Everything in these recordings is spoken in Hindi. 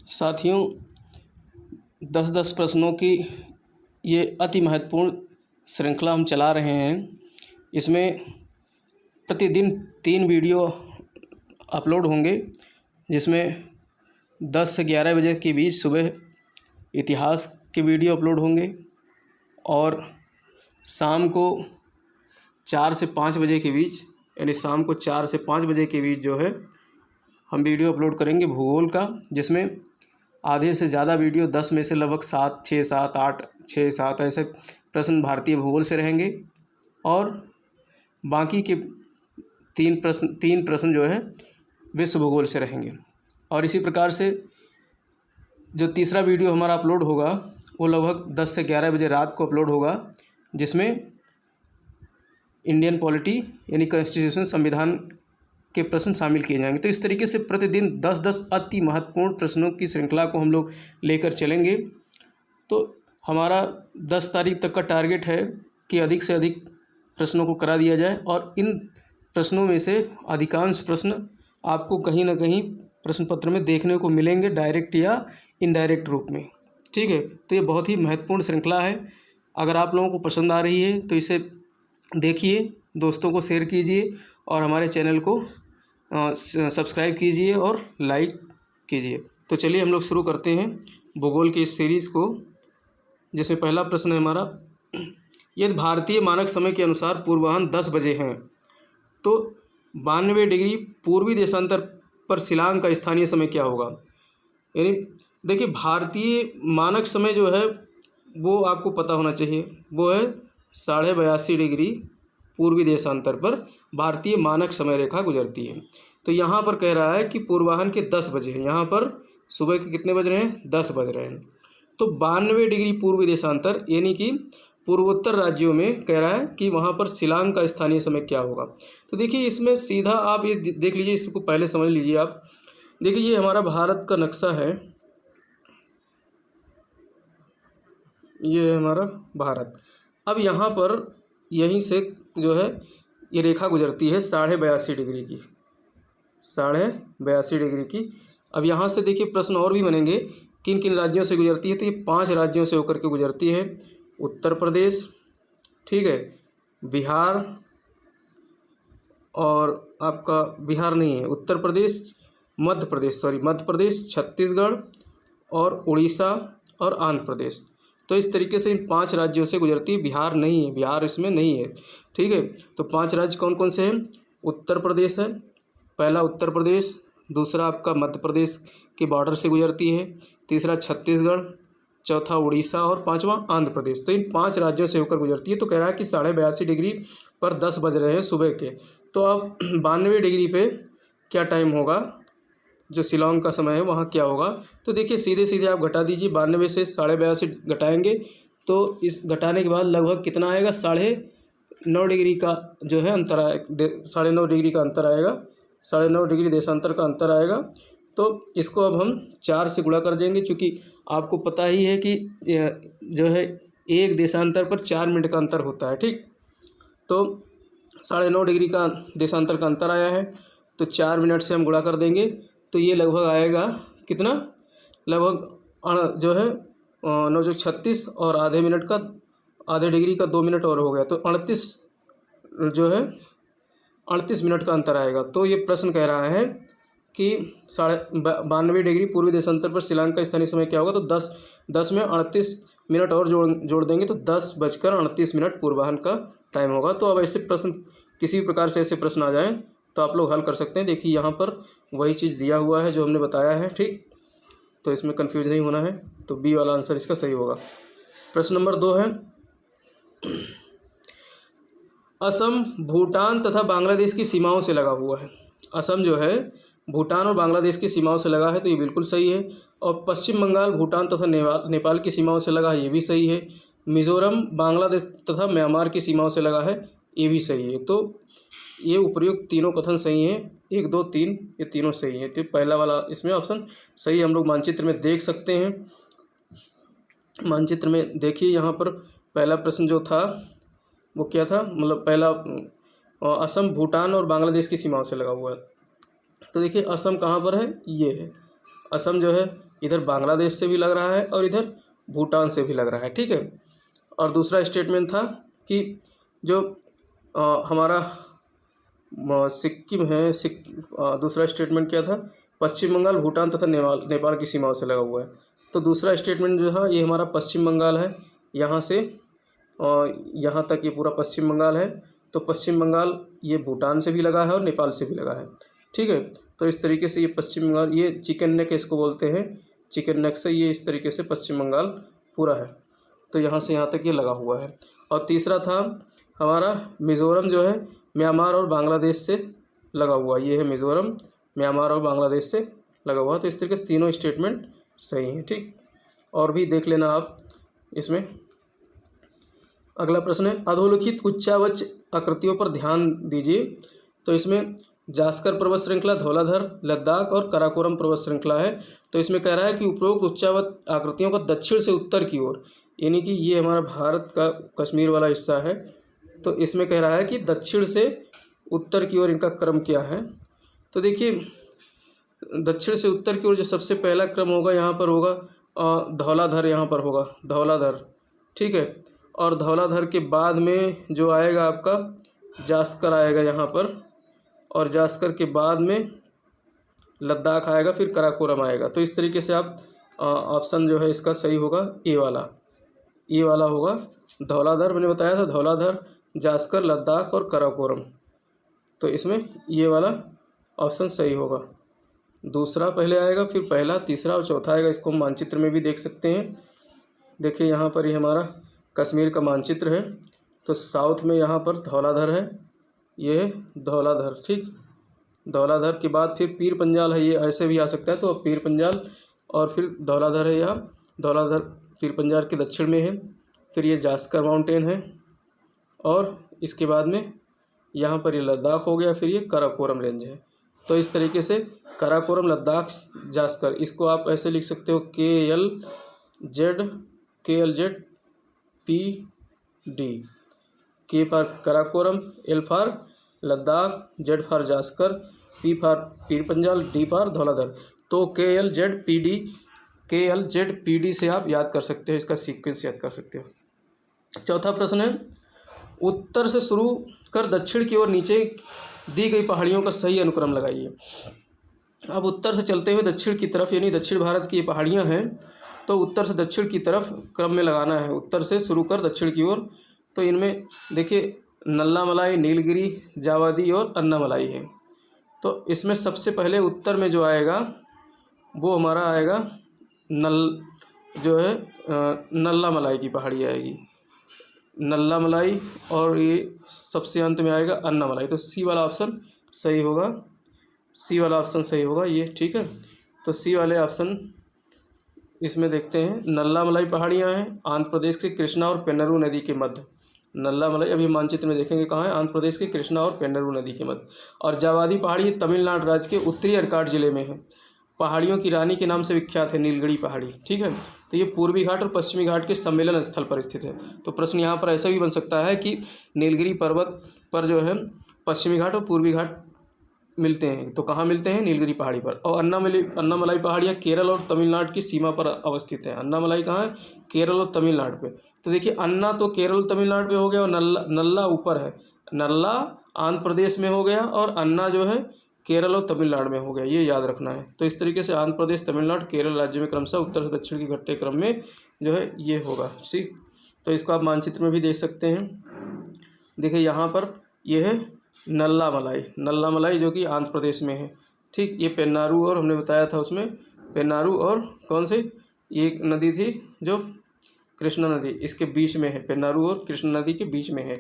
साथियों, 10-10 प्रश्नों की ये अति महत्वपूर्ण श्रृंखला हम चला रहे हैं। इसमें प्रतिदिन 3 वीडियो अपलोड होंगे, जिसमें 10 से 11 बजे के बीच सुबह इतिहास के वीडियो अपलोड होंगे और शाम को 4 से 5 बजे के बीच, यानी शाम को 4 से 5 बजे के बीच जो है हम वीडियो अपलोड करेंगे भूगोल का, जिसमें आधे से ज़्यादा वीडियो 10 में से लगभग 7, 6, 7, 8, 6, 7 ऐसे प्रश्न भारतीय भूगोल से रहेंगे और बाकी के 3 प्रश्न जो है विश्व भूगोल से रहेंगे। और इसी प्रकार से जो तीसरा वीडियो हमारा अपलोड होगा वो लगभग 10 से 11 बजे रात को अपलोड होगा, जिसमें इंडियन पॉलिटी यानी कॉन्स्टिट्यूशन संविधान के प्रश्न शामिल किए जाएंगे। तो इस तरीके से प्रतिदिन 10-10 अति महत्वपूर्ण प्रश्नों की श्रृंखला को हम लोग लेकर चलेंगे। तो हमारा 10 तारीख तक का टारगेट है कि अधिक से अधिक प्रश्नों को करा दिया जाए और इन प्रश्नों में से अधिकांश प्रश्न आपको कहीं ना कहीं प्रश्न पत्र में देखने को मिलेंगे, डायरेक्ट या इनडायरेक्ट रूप में। ठीक है, तो ये बहुत ही महत्वपूर्ण श्रृंखला है। अगर आप लोगों को पसंद आ रही है तो इसे देखिए, दोस्तों को शेयर कीजिए और हमारे चैनल को सब्सक्राइब कीजिए और लाइक कीजिए। तो चलिए हम लोग शुरू करते हैं भूगोल की इस सीरीज़ को, जिसमें पहला प्रश्न है हमारा, यदि भारतीय मानक समय के अनुसार पूर्वाह्न 10 बजे हैं तो 92 डिग्री पूर्वी देशांतर पर शिलांग का स्थानीय समय क्या होगा। यानी देखिए, भारतीय मानक समय जो है वो आपको पता होना चाहिए, वो है 82.5 डिग्री पूर्वी देशांतर पर भारतीय मानक समय रेखा गुजरती है। तो यहाँ पर कह रहा है कि पूर्वाह्न के 10 बजे हैं, यहाँ पर सुबह के कितने बज रहे हैं, 10 बज रहे हैं। तो 92 डिग्री पूर्वी देशांतर यानी कि पूर्वोत्तर राज्यों में कह रहा है कि वहाँ पर शिलांग का स्थानीय समय क्या होगा। तो देखिए, इसमें सीधा आप ये देख लीजिए, इसको पहले समझ लीजिए आप। देखिए, ये हमारा भारत का नक्शा है, ये है हमारा भारत। अब यहाँ पर यहीं से जो है ये रेखा गुजरती है 82.5 डिग्री की, 82.5 डिग्री की। अब यहाँ से देखिए प्रश्न और भी बनेंगे, किन किन राज्यों से गुजरती है। तो ये 5 राज्यों से होकर के गुजरती है। उत्तर प्रदेश, ठीक है, बिहार, और आपका बिहार नहीं है, उत्तर प्रदेश, मध्य प्रदेश, छत्तीसगढ़ और उड़ीसा और आंध्र प्रदेश। तो इस तरीके से इन 5 राज्यों से गुजरती है। बिहार नहीं है, बिहार इसमें नहीं है। ठीक है, तो 5 राज्य कौन कौन से हैं। उत्तर प्रदेश है, पहला उत्तर प्रदेश, दूसरा आपका मध्य प्रदेश के बॉर्डर से गुजरती है, तीसरा छत्तीसगढ़, चौथा उड़ीसा और पांचवा आंध्र प्रदेश। तो इन 5 राज्यों से होकर गुजरती है। तो कह रहा है कि 82.5 डिग्री पर 10 बज रहे हैं सुबह के। तो अब 92 डिग्री पे क्या टाइम होगा, जो शिलांग का समय है वहाँ क्या होगा। तो देखिए, सीधे सीधे आप घटा दीजिए, 92 से 82.5 घटाएंगे तो इस घटाने के बाद लगभग कितना आएगा, 9.5 डिग्री का जो है अंतर आएगा, 9.5 डिग्री का अंतर आएगा, 9.5 डिग्री देशांतर का अंतर आएगा। तो इसको अब हम 4 से गुणा कर देंगे, क्योंकि आपको पता ही है कि जो है एक देशांतर पर 4 मिनट का अंतर होता है। ठीक, तो 9.5 डिग्री का देशांतर का अंतर आया है, तो 4 मिनट से हम गुणा कर देंगे। तो ये लगभग आएगा कितना, लगभग जो है 936 और आधे डिग्री का 2 मिनट और हो गया, तो 38 जो है 38 मिनट का अंतर आएगा। तो ये प्रश्न कह रहा है कि 92 डिग्री पूर्वी देशांतर पर शिलांग का स्थानीय समय क्या होगा। तो 10 में 38 मिनट और जोड़ देंगे तो 10:38 पूर्वाह्न का टाइम होगा। तो अब ऐसे प्रश्न, किसी भी प्रकार से ऐसे प्रश्न आ जाएँ तो आप लोग हल कर सकते हैं। देखिए, यहाँ पर वही चीज़ दिया हुआ है जो हमने बताया है। ठीक, तो इसमें कंफ्यूज नहीं होना है। तो बी वाला आंसर इसका सही होगा। प्रश्न नंबर 2 है, असम भूटान तथा बांग्लादेश की सीमाओं से लगा हुआ है। असम जो है भूटान और बांग्लादेश की सीमाओं से लगा है, तो ये बिल्कुल सही है। और पश्चिम बंगाल भूटान तथा नेपाल की सीमाओं से लगा है, ये भी सही है। मिजोरम बांग्लादेश तथा म्यांमार की सीमाओं से लगा है, ये भी सही है। तो ये उपयुक्त तीनों कथन सही हैं, 1, 2, 3 ये तीनों सही हैं। तो पहला वाला इसमें ऑप्शन सही है। हम लोग मानचित्र में देख सकते हैं, मानचित्र में देखिए, यहाँ पर पहला प्रश्न जो था वो क्या था, मतलब पहला असम भूटान और बांग्लादेश की सीमाओं से लगा हुआ है। तो देखिए, असम कहाँ पर है, ये है असम जो है इधर बांग्लादेश से भी लग रहा है और इधर भूटान से भी लग रहा है, ठीक है। और दूसरा स्टेटमेंट था कि जो हमारा सिक्किम है, दूसरा स्टेटमेंट क्या था, पश्चिम बंगाल, भूटान तथा नेपाल की सीमाओं से लगा हुआ है। तो दूसरा स्टेटमेंट जो है ये हमारा पश्चिम बंगाल है, यहाँ से यहाँ तक ये पूरा पश्चिम बंगाल है। तो पश्चिम बंगाल ये भूटान से भी लगा है और नेपाल से भी लगा है, ठीक है। तो इस तरीके से ये पश्चिम बंगाल, ये चिकन नेक इसको बोलते हैं, चिकन नेक से ये इस तरीके से पश्चिम बंगाल पूरा है। तो यहाँ से यहाँ तक ये लगा हुआ है। और तीसरा था हमारा मिज़ोरम जो है म्यांमार और बांग्लादेश से लगा हुआ, ये है मिज़ोरम, म्यांमार और बांग्लादेश से लगा हुआ। तो इस तरीके से तीनों स्टेटमेंट सही हैं, ठीक। और भी देख लेना आप इसमें। अगला प्रश्न है अधोलिखित उच्चावच आकृतियों पर ध्यान दीजिए। तो इसमें जास्कर पर्वत श्रृंखला, धौलाधर, लद्दाख और काराकोरम पर्वत श्रृंखला है। तो इसमें कह रहा है कि उपरोक्त उच्चावच आकृतियों का दक्षिण से उत्तर की ओर, यानी कि ये हमारा भारत का कश्मीर वाला हिस्सा है। तो इसमें कह रहा है कि दक्षिण से उत्तर की ओर इनका क्रम क्या है। तो देखिए दक्षिण से उत्तर की ओर जो सबसे पहला क्रम होगा यहाँ पर होगा धौलाधर, यहाँ पर होगा धौलाधर, ठीक है। और धौलाधर के बाद में जो आएगा आपका जास्कर आएगा यहाँ पर, और जास्कर के बाद में लद्दाख आएगा, फिर काराकोरम आएगा। तो इस तरीके से आप ऑप्शन जो है इसका सही होगा ए वाला होगा धौलाधर। मैंने बताया था धौलाधर, जास्कर, लद्दाख और काराकोरम। तो इसमें ये वाला ऑप्शन सही होगा। दूसरा पहले आएगा, फिर पहला, तीसरा और चौथा आएगा। इसको हम मानचित्र में भी देख सकते हैं। देखिए यहाँ पर ये हमारा कश्मीर का मानचित्र है। तो साउथ में यहाँ पर धौलाधर है, ये है धौलाधर, ठीक। धौलाधर के बाद फिर पीर पंजाल है, ये ऐसे भी आ सकता है। तो अब पीर पंजाल और फिर धौलाधर है, यहाँ धौलाधर पीर पंजाल के दक्षिण में है। फिर ये जास्कर माउंटेन है और इसके बाद में यहाँ पर ये लद्दाख हो गया, फिर ये काराकोरम रेंज है। तो इस तरीके से काराकोरम, लद्दाख, जास्कर, इसको आप ऐसे लिख सकते हो KLZ PD, K for Karakoram, L for Ladakh, Z for Zanskar, P for Pir Panjal, D for Dhauladhar. तो KLZ PD से आप याद कर सकते हो, इसका सीक्वेंस याद कर सकते हो। चौथा प्रश्न है उत्तर से शुरू कर दक्षिण की ओर नीचे दी गई पहाड़ियों का सही अनुक्रम लगाइए। अब उत्तर से चलते हुए दक्षिण की तरफ, यानी दक्षिण भारत की ये पहाड़ियाँ हैं, तो उत्तर से दक्षिण की तरफ क्रम में लगाना है, उत्तर से शुरू कर दक्षिण की ओर। तो इनमें देखिए नल्लामलाई, नीलगिरी, जावादी और अन्नामलाई है। तो इसमें सबसे पहले उत्तर में जो आएगा वो हमारा आएगा नल्लामलाई की पहाड़ी आएगी, नल्लामलाई, और ये सबसे अंत में आएगा अन्नामलाई। तो सी वाला ऑप्शन सही होगा, ये, ठीक है। तो सी वाले ऑप्शन इसमें देखते हैं। नल्लामलाई पहाड़ियाँ हैं आंध्र प्रदेश के कृष्णा और पेन्नरू नदी के मध्य। नल्लामलाई अभी मानचित्र में देखेंगे कहाँ है, आंध्र प्रदेश के कृष्णा और पेन्नरू नदी के मध्य। और जावादी पहाड़ी तमिलनाडु राज्य के उत्तरी अर्काट जिले में है। पहाड़ियों की रानी के नाम से विख्यात है नीलगिरी पहाड़ी, ठीक है। तो ये पूर्वी घाट और पश्चिमी घाट के सम्मेलन स्थल पर स्थित है। तो प्रश्न यहाँ पर ऐसा भी बन सकता है कि नीलगिरी पर्वत पर जो है पश्चिमी घाट और पूर्वी घाट मिलते हैं, तो कहाँ मिलते हैं, नीलगिरी पहाड़ी पर। और अन्नामलाई पहाड़ियाँ केरल और तमिलनाडु की सीमा पर अवस्थित है। अन्नामलाई कहाँ है, केरल और तमिलनाडु पे। तो देखिए अन्ना तो केरल तमिलनाडु पे हो गया, और नल्ला ऊपर है, नल्ला आंध्र प्रदेश में हो गया, और अन्ना जो है केरल और तमिलनाडु में हो गया, ये याद रखना है। तो इस तरीके से आंध्र प्रदेश, तमिलनाडु, केरल राज्य में क्रमशः उत्तर से दक्षिण के घटते क्रम में जो है ये होगा, ठीक। तो इसको आप मानचित्र में भी देख सकते हैं। देखिए यहाँ पर ये है नल्लामलाई जो कि आंध्र प्रदेश में है, ठीक। ये पेन्नारू, और हमने बताया था उसमें पेन्नारू और कौन से, ये नदी थी जो कृष्णा नदी, इसके बीच में है, पेन्नारू और कृष्णा नदी के बीच में है।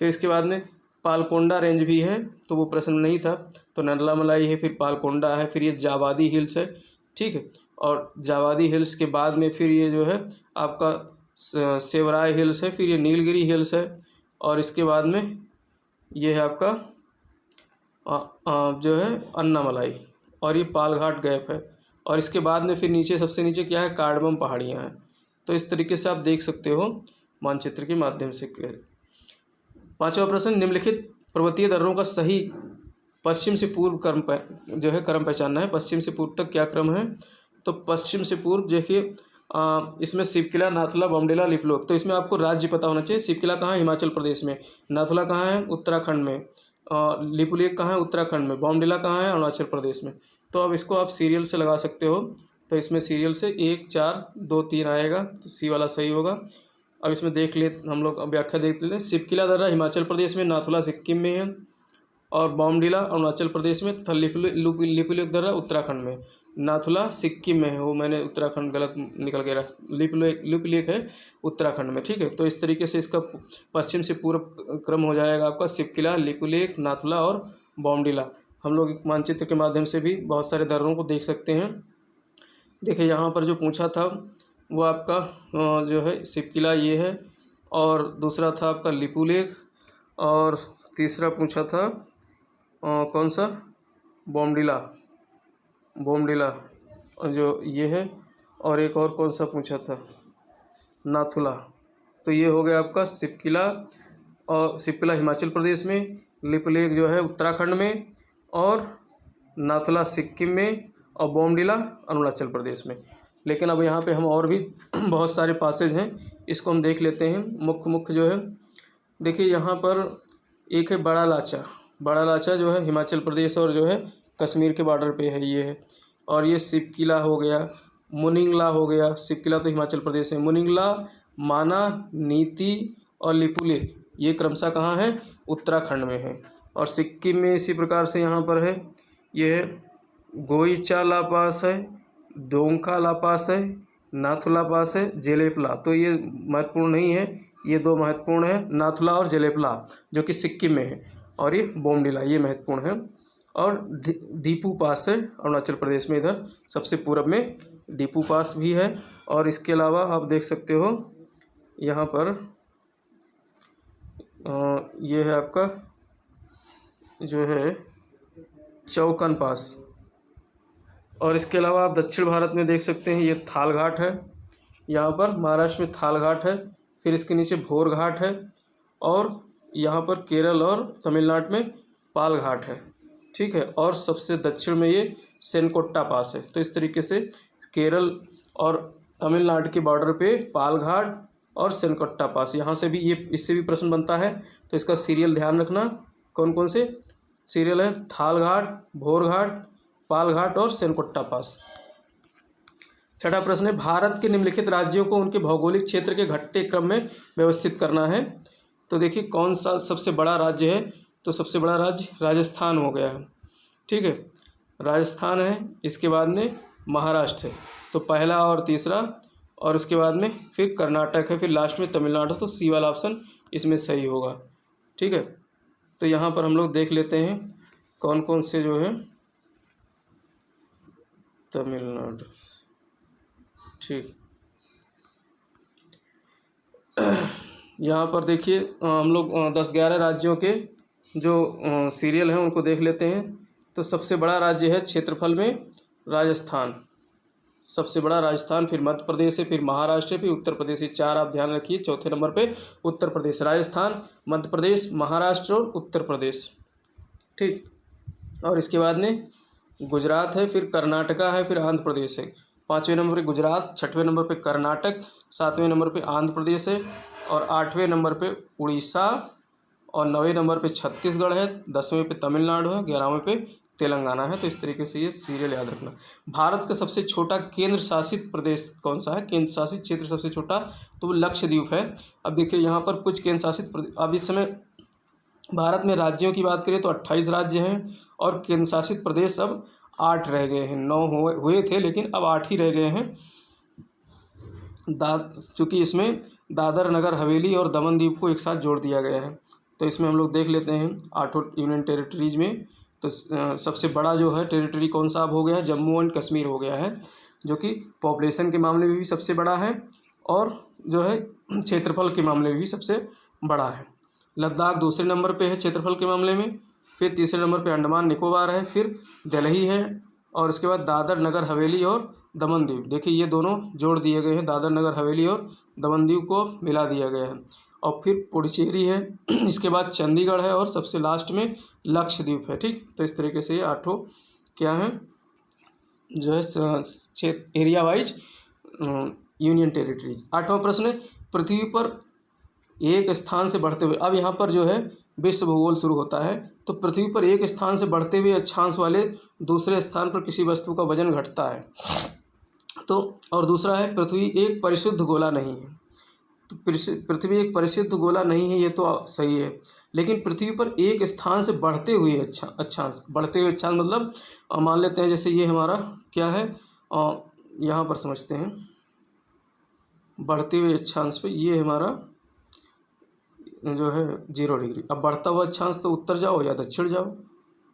फिर इसके बाद में पालकोंडा रेंज भी है, तो वो प्रश्न नहीं था। तो नल्लामलाई है, फिर पालकोंडा है, फिर ये जावादी हिल्स है, ठीक है। और जावादी हिल्स के बाद में फिर ये जो है आपका सेवराय हिल्स है, फिर ये नीलगिरी हिल्स है, और इसके बाद में ये है आपका जो है अन्नामलाई, और ये पालघाट गैप है। और इसके बाद में फिर नीचे सबसे नीचे क्या है, कार्डमम पहाड़ियाँ हैं। तो इस तरीके से आप देख सकते हो मानचित्र के माध्यम से। पांचवा प्रश्न निम्नलिखित पर्वतीय दर्रों का सही पश्चिम से पूर्व जो है क्रम पहचानना है। पश्चिम से पूर्व तक क्या क्रम है, तो पश्चिम से पूर्व देखिए इसमें शिवकिला, नाथुला, बॉमडिला, लिपुलेख। तो इसमें आपको राज्य पता होना चाहिए। शिवकिला कहाँ है, हिमाचल प्रदेश में। नाथुला कहाँ है, उत्तराखंड में। लिपुलेख कहाँ है, उत्तराखंड में। बॉमडिला कहाँ है, अरुणाचल प्रदेश में। तो अब इसको आप सीरियल से लगा सकते हो। तो इसमें सीरियल से 1 4 2 3 आएगा, तो सी वाला सही होगा। अब इसमें देख ले हम लोग, अब व्याख्या देख लेते हैं। शिवकिला दर्रा हिमाचल प्रदेश में, नाथुला सिक्किम में है और बॉमडिला अरुणाचल प्रदेश में तथा लिपुलेख दर्रा उत्तराखंड में। नाथुला सिक्किम में है, वो मैंने उत्तराखंड गलत निकल गया। लिपुलेख है उत्तराखंड में। ठीक है, तो इस तरीके से इसका पश्चिम से पूर्व क्रम हो जाएगा आपका शिवकिला, लिपुलेख, नाथुला और बॉमडिला। हम लोग एक मानचित्र के माध्यम से भी बहुत सारे दर्रों को देख सकते हैं। देखिए यहाँ पर जो पूछा था वो आपका जो है शिवकिला ये है, और दूसरा था आपका लिपुलेख, और तीसरा पूछा था कौन सा, बॉमडिला जो ये है, और एक और कौन सा पूछा था, नाथुला। तो ये हो गया आपका शिवकिला, और शिवकिला हिमाचल प्रदेश में, लिपुलेख जो है उत्तराखंड में, और नाथुला सिक्किम में, और बॉमडिला अरुणाचल प्रदेश में। लेकिन अब यहाँ पे हम और भी बहुत सारे पासेज हैं, इसको हम देख लेते हैं। मुख्य जो है, देखिए यहाँ पर एक है बड़ा लाचा जो है हिमाचल प्रदेश और जो है कश्मीर के बॉर्डर पे है, ये है। और ये शिवकिला हो गया, मुनिंगला हो गया। शिवकिला तो हिमाचल प्रदेश है। मुनिंगला, माना, नीति और लिपुलेख ये क्रमशः कहाँ है, उत्तराखंड में है। और सिक्किम में इसी प्रकार से यहाँ पर है, ये है गोइचा ला पास है, डोंका ला पास है, नाथुला पास है, जेलेपला। तो ये महत्वपूर्ण नहीं है, ये दो महत्वपूर्ण है, नाथुला और जेलेपला जो कि सिक्किम में है, और ये बॉमडिला ये महत्वपूर्ण है। और दीपू पास है अरुणाचल प्रदेश में, इधर सबसे पूर्व में दीपू पास भी है। और इसके अलावा आप देख सकते हो यहाँ पर ये है आपका जो है चौकन पास। और इसके अलावा आप दक्षिण भारत में देख सकते हैं, ये थाल घाट है। यहाँ पर महाराष्ट्र में थाल घाट है, फिर इसके नीचे भोर घाट है, और यहाँ पर केरल और तमिलनाडु में पाल घाट है। ठीक है, और सबसे दक्षिण में ये सेनकोट्टा पास है। तो इस तरीके से केरल और तमिलनाडु के बॉर्डर पे पाल घाट और सेनकोट्टा पास, यहाँ से भी ये इससे भी प्रश्न बनता है। तो इसका सीरियल ध्यान रखना, कौन कौन से सीरियल है, थाल घाट, भोर घाट, पाल घाट और सेनकोट्टा पास। छठा प्रश्न है, भारत के निम्नलिखित राज्यों को उनके भौगोलिक क्षेत्र के घटते क्रम में व्यवस्थित करना है। तो देखिए कौन सा सबसे बड़ा राज्य है, तो सबसे बड़ा राज्य राजस्थान हो गया है। ठीक है, राजस्थान है, इसके बाद में महाराष्ट्र है, तो पहला और तीसरा, और उसके बाद में फिर कर्नाटक है, फिर लास्ट में तमिलनाडु। तो सी वाला ऑप्शन इसमें सही होगा। ठीक है, तो यहाँ पर हम लोग देख लेते हैं कौन कौन से जो है, तमिलनाडु। ठीक, यहाँ पर देखिए हम लोग 10-11 राज्यों के जो सीरियल हैं उनको देख लेते हैं। तो सबसे बड़ा राज्य है क्षेत्रफल में राजस्थान, सबसे बड़ा राजस्थान, फिर मध्य प्रदेश है, फिर महाराष्ट्र है, फिर उत्तर प्रदेश है। 4 आप ध्यान रखिए। चौथे नंबर पे उत्तर प्रदेश, राजस्थान, मध्य प्रदेश, महाराष्ट्र और उत्तर प्रदेश। ठीक, और इसके बाद में गुजरात है, फिर कर्नाटका है, फिर आंध्र प्रदेश है। 5वें नंबर पे गुजरात, 6वें नंबर पे कर्नाटक, 7वें नंबर पे आंध्र प्रदेश है, और 8वें नंबर पे उड़ीसा, और 9वें नंबर पे छत्तीसगढ़ है, 10वें पे तमिलनाडु है, 11वें पे तेलंगाना है। तो इस तरीके से ये सीरियल याद रखना। भारत का सबसे छोटा केंद्र शासित प्रदेश कौन सा है, केंद्र शासित क्षेत्र सबसे छोटा, तो वो लक्षद्वीप है। अब देखिए यहाँ पर कुछ केंद्र शासित प्रदेश, अब इस समय भारत में राज्यों की बात करें तो 28 राज्य हैं, और केंद्र शासित प्रदेश अब 8 रह गए हैं। 9 हुए थे लेकिन अब 8 ही रह गए हैं। चूँकि इसमें दादर नगर हवेली और दमन दीव को एक साथ जोड़ दिया गया है। तो इसमें हम लोग देख लेते हैं 8 यूनियन टेरिटरीज में। तो सबसे बड़ा जो है टेरिटरी कौन सा अब हो गया है, जम्मू एंड कश्मीर हो गया है, जो कि पॉपुलेशन के मामले में भी सबसे बड़ा है, और जो है क्षेत्रफल के मामले में भी सबसे बड़ा है। लद्दाख दूसरे नंबर पे है क्षेत्रफल के मामले में, फिर तीसरे नंबर पे अंडमान निकोबार है, फिर दिल्ली है, और उसके बाद दादर नगर हवेली और दमन दीव। देखिए ये दोनों जोड़ दिए गए हैं, दादर नगर हवेली और दमन दीव को मिला दिया गया है। और फिर पुडुचेरी है, इसके बाद चंडीगढ़ है और सबसे लास्ट में लक्षद्वीप है। ठीक, तो इस तरीके से ये 8 क्या है जो है क्षेत्र एरिया वाइज यूनियन टेरिटरीज। 8वां प्रश्न है, पृथ्वी पर एक स्थान से बढ़ते हुए, अब यहाँ पर जो है विश्व भूगोल शुरू होता है, तो पृथ्वी पर एक स्थान से बढ़ते हुए अक्षांश वाले दूसरे स्थान पर किसी वस्तु का वजन घटता है। तो और दूसरा है, पृथ्वी एक परिशुद्ध गोला नहीं है। तो पृथ्वी एक परिशुद्ध गोला नहीं है, ये तो सही है, लेकिन पृथ्वी पर एक स्थान से बढ़ते हुए अक्षांश, बढ़ते हुए अक्षांश मतलब मान लेते हैं जैसे ये हमारा क्या है, यहाँ पर समझते हैं बढ़ते हुए अक्षांश पे ये हमारा जो है 0 डिग्री। अब बढ़ता हुआ अक्षांश तो उत्तर जाओ या दक्षिण जाओ,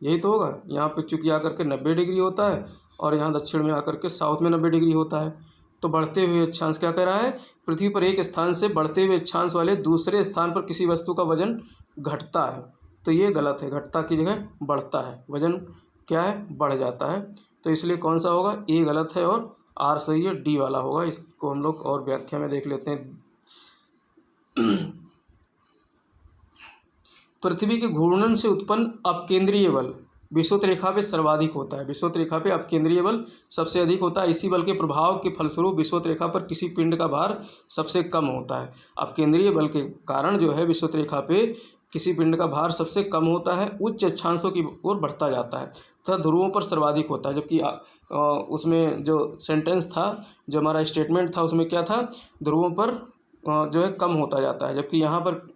यही तो होगा। यहाँ पे चूँकि आकर के 90 डिग्री होता है और यहाँ दक्षिण में आकर के साउथ में 90 डिग्री होता है। तो बढ़ते हुए अक्षांश क्या कह रहा है, पृथ्वी पर एक स्थान से बढ़ते हुए अक्षांश वाले दूसरे स्थान पर किसी वस्तु का वजन घटता है। तो ये गलत है, घटता की जगह बढ़ता है, वजन क्या है बढ़ जाता है। तो इसलिए कौन सा होगा, ए गलत है और आर सही है, डी वाला होगा। इसको हम लोग और व्याख्या में देख लेते हैं। पृथ्वी के घूर्णन से उत्पन्न अपकेंद्रीय बल विषुवत रेखा पे सर्वाधिक होता है। विषुवत रेखा पे अपकेंद्रीय बल सबसे अधिक होता है। इसी बल के प्रभाव के फलस्वरूप विषुवत रेखा पर किसी पिंड का भार सबसे कम होता है। अपकेंद्रीय बल के कारण जो है विषुवत रेखा पे किसी पिंड का भार सबसे कम होता है, उच्च अक्षांशों की ओर बढ़ता जाता है तथा ध्रुवों पर सर्वाधिक होता है। जबकि उसमें जो सेंटेंस था, जो हमारा स्टेटमेंट था, उसमें क्या था, ध्रुवों पर जो है कम होता जाता है, जबकि यहाँ पर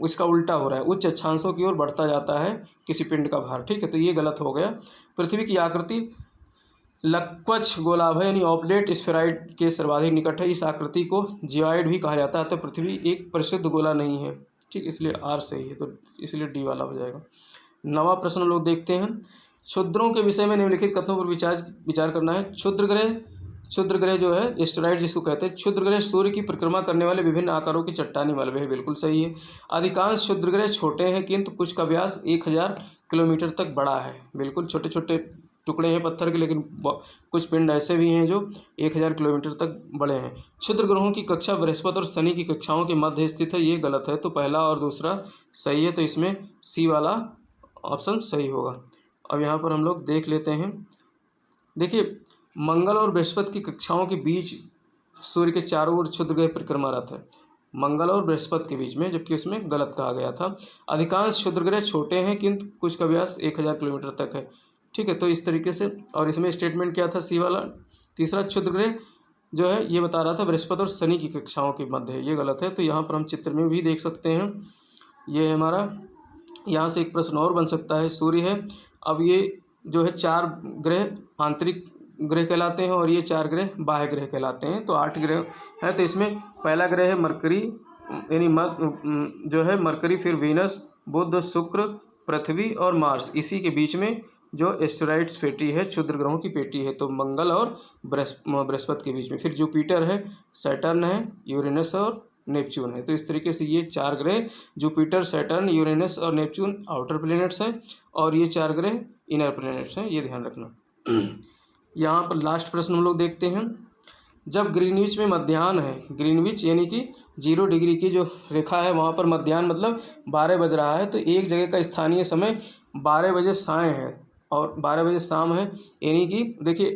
इसका उल्टा हो रहा है, उच्च अक्षांशों की ओर बढ़ता जाता है किसी पिंड का भार। ठीक है, तो ये गलत हो गया। पृथ्वी की आकृति लक्वच गोलाभ यानी ऑब्लेट स्फेराइड के सर्वाधिक निकट है। इस आकृति को जियोइड भी कहा जाता है। तो पृथ्वी एक परिशुद्ध गोला नहीं है। ठीक, इसलिए आर सही है, तो इसलिए डी वाला हो जाएगा। 9वां प्रश्न हम लोग देखते हैं। क्षुद्रों के विषय में निम्नलिखित कथनों पर विचार करना है। क्षुद्र ग्रह जो है एस्टेरॉइड जिसको कहते हैं। क्षुद्र ग्रह सूर्य की परिक्रमा करने वाले विभिन्न आकारों की चट्टानी मलबे है, बिल्कुल सही है। अधिकांश क्षुद्र ग्रह छोटे हैं किंतु कुछ का व्यास 1000 किलोमीटर तक बड़ा है, बिल्कुल छोटे छोटे टुकड़े हैं पत्थर के, लेकिन कुछ पिंड ऐसे भी हैं जो 1000 किलोमीटर तक बड़े हैं। क्षुद्र ग्रहों की कक्षा बृहस्पति और शनि की कक्षाओं के मध्य स्थित है, ये गलत है। तो पहला और दूसरा सही है, तो इसमें सी वाला ऑप्शन सही होगा। अब यहाँ पर हम लोग देख लेते हैं। देखिए, मंगल और बृहस्पति की कक्षाओं के बीच सूर्य के चारों ओर क्षुद्र ग्रह परिक्रमारत है, मंगल और बृहस्पति के बीच में, जबकि उसमें गलत कहा गया था। अधिकांश क्षुद्र ग्रह छोटे हैं किंतु कुछ का व्यास 1000 किलोमीटर तक है। ठीक है, तो इस तरीके से, और इसमें स्टेटमेंट क्या था, सी वाला। तीसरा क्षुद्र ग्रह जो है ये बता रहा था बृहस्पति और शनि की कक्षाओं के मध्य है, ये गलत है। तो यहाँ पर हम चित्र में भी देख सकते हैं, ये है हमारा, यहाँ से एक प्रश्न और बन सकता है। सूर्य है, अब ये जो है 4 ग्रह आंतरिक ग्रह कहलाते हैं और ये 4 ग्रह बाह्य ग्रह कहलाते हैं। तो 8 ग्रह है। तो इसमें पहला ग्रह है मरकरी, यानी जो है मरकरी, फिर वीनस, बुध, शुक्र, पृथ्वी और मार्स। इसी के बीच में जो एस्टेरॉइड्स पेटी है, क्षुद्र ग्रहों की पेटी है, तो मंगल और बृहस्पति के बीच में। फिर जुपिटर है, सैटर्न है, यूरेनस और नेपच्यून है। तो इस तरीके से ये 4 ग्रह जुपिटर, सैटर्न, यूरेनस और नेपच्यून आउटर प्लैनेट्स हैं और ये 4 ग्रह इनर प्लैनेट्स हैं, ये ध्यान रखना। यहाँ पर लास्ट प्रश्न हम लोग देखते हैं। जब ग्रीनविच में मध्याह्न है, ग्रीनविच यानी कि 0 डिग्री की जो रेखा है वहाँ पर मध्याह्न मतलब 12 बज रहा है, तो एक जगह का स्थानीय समय 12 बजे साय है और 12 बजे शाम है। यानी कि देखिए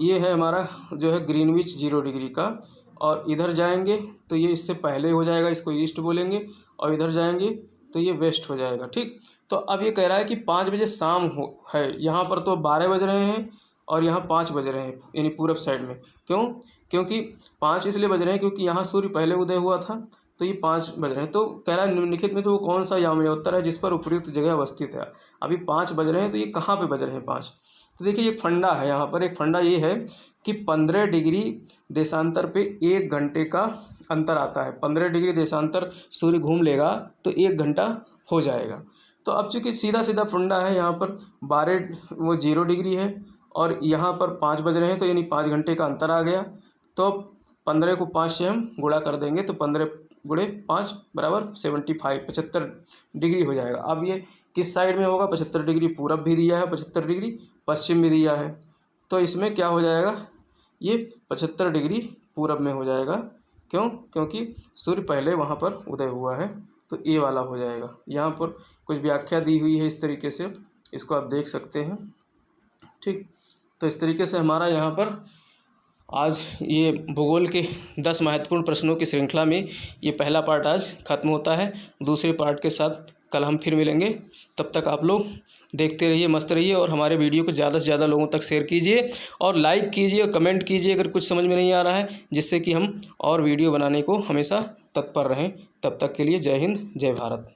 ये है हमारा जो है ग्रीनविच 0 डिग्री का, और इधर जाएंगे तो ये इससे पहले हो जाएगा, इसको ईस्ट बोलेंगे, और इधर जाएंगे तो ये वेस्ट हो जाएगा। ठीक, तो अब ये कह रहा है कि 5 बजे शाम है, यहाँ पर तो 12 बज रहे हैं और यहाँ 5 बज रहे हैं, यानी पूरब साइड में। क्यों? क्योंकि 5 इसलिए बज रहे हैं क्योंकि यहाँ सूर्य पहले उदय हुआ था, तो ये 5 बज रहे हैं। तो कह रहा है निम्नलिखित में तो वो कौन सा यामयोत्तर है जिस पर उपयुक्त जगह अवस्थित है। अभी 5 बज रहे हैं, तो ये कहाँ पे बज रहे हैं 5? तो देखिए एक फंडा है यहाँ पर, एक फंडा ये है कि 15 डिग्री देशांतर पे 1 घंटे का अंतर आता है। 15 डिग्री देशांतर सूर्य घूम लेगा तो 1 घंटा हो जाएगा। तो अब चूँकि सीधा सीधा फंडा है, यहाँ पर 12 वो 0 डिग्री है और यहाँ पर 5 बज रहे हैं, तो यानी 5 घंटे का अंतर आ गया। तो 15 को 5 से हम गुणा कर देंगे, तो 15 गुणे 5 बराबर 75 डिग्री हो जाएगा। अब ये किस साइड में होगा? 75 डिग्री पूरब भी दिया है, 75 डिग्री पश्चिम भी दिया है, तो इसमें क्या हो जाएगा, ये 75 डिग्री पूरब में हो जाएगा। क्यों? क्योंकि सूर्य पहले वहाँ पर उदय हुआ है, तो ए वाला हो जाएगा। यहाँ पर कुछ व्याख्या दी हुई है इस तरीके से, इसको आप देख सकते हैं। ठीक, तो इस तरीके से हमारा यहाँ पर आज ये भूगोल के 10 महत्वपूर्ण प्रश्नों की श्रृंखला में ये पहला पार्ट आज खत्म होता है। दूसरे पार्ट के साथ कल हम फिर मिलेंगे। तब तक आप लोग देखते रहिए, मस्त रहिए और हमारे वीडियो को ज़्यादा से ज़्यादा लोगों तक शेयर कीजिए और लाइक कीजिए और कमेंट कीजिए अगर कुछ समझ में नहीं आ रहा है, जिससे कि हम और वीडियो बनाने को हमेशा तत्पर रहें। तब तक के लिए जय हिंद, जय भारत।